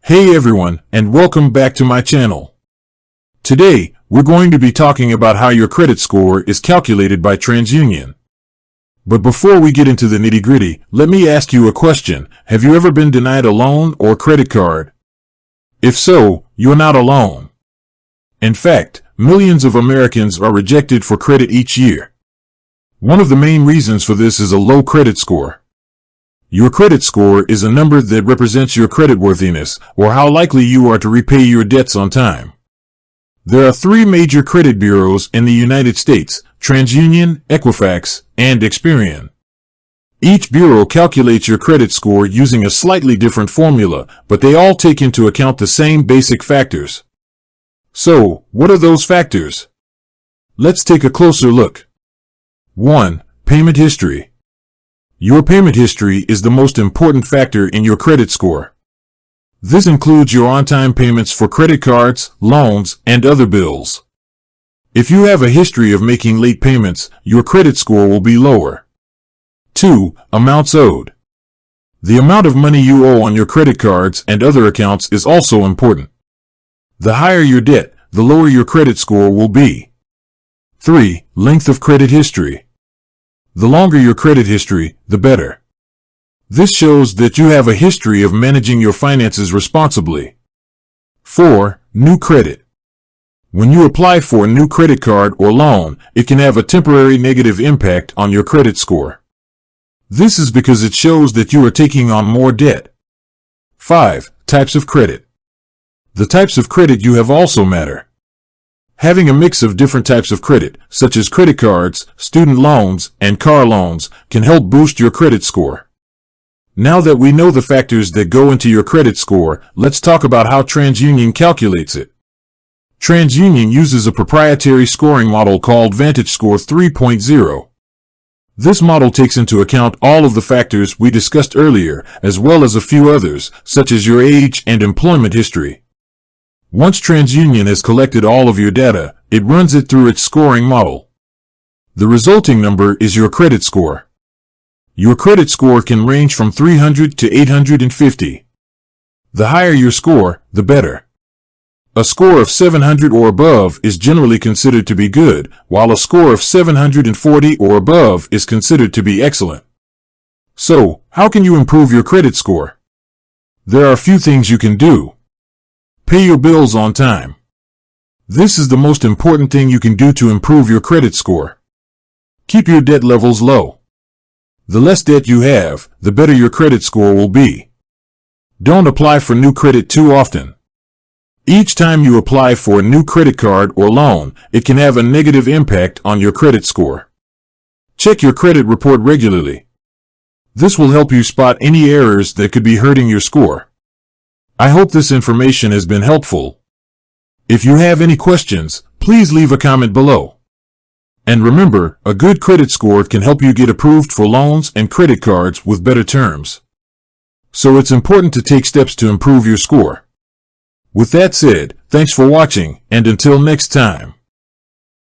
Hey everyone, and welcome back to my channel. Today, we're going to be talking about how your credit score is calculated by TransUnion. But before we get into the nitty-gritty, let me ask you a question. Have you ever been denied a loan or credit card? If so, you're not alone. In fact, millions of Americans are rejected for credit each year. One of the main reasons for this is a low credit score. Your credit score is a number that represents your creditworthiness, or how likely you are to repay your debts on time. There are three major credit bureaus in the United States: TransUnion, Equifax, and Experian. Each bureau calculates your credit score using a slightly different formula, but they all take into account the same basic factors. So, what are those factors? Let's take a closer look. 1. Payment history. Your payment history is the most important factor in your credit score. This includes your on-time payments for credit cards, loans, and other bills. If you have a history of making late payments, your credit score will be lower. 2. Amounts owed. The amount of money you owe on your credit cards and other accounts is also important. The higher your debt, the lower your credit score will be. 3. Length of credit history. The longer your credit history, the better. This shows that you have a history of managing your finances responsibly. 4. New credit. When you apply for a new credit card or loan, it can have a temporary negative impact on your credit score. This is because it shows that you are taking on more debt. 5. Types of credit. The types of credit you have also matter. Having a mix of different types of credit, such as credit cards, student loans, and car loans, can help boost your credit score. Now that we know the factors that go into your credit score, let's talk about how TransUnion calculates it. TransUnion uses a proprietary scoring model called VantageScore 3.0. This model takes into account all of the factors we discussed earlier, as well as a few others, such as your age and employment history. Once TransUnion has collected all of your data, it runs it through its scoring model. The resulting number is your credit score. Your credit score can range from 300 to 850. The higher your score, the better. A score of 700 or above is generally considered to be good, while a score of 740 or above is considered to be excellent. So, how can you improve your credit score? There are a few things you can do. Pay your bills on time. This is the most important thing you can do to improve your credit score. Keep your debt levels low. The less debt you have, the better your credit score will be. Don't apply for new credit too often. Each time you apply for a new credit card or loan, it can have a negative impact on your credit score. Check your credit report regularly. This will help you spot any errors that could be hurting your score. I hope this information has been helpful. If you have any questions, please leave a comment below. And remember, a good credit score can help you get approved for loans and credit cards with better terms. So it's important to take steps to improve your score. With that said, thanks for watching, and until next time.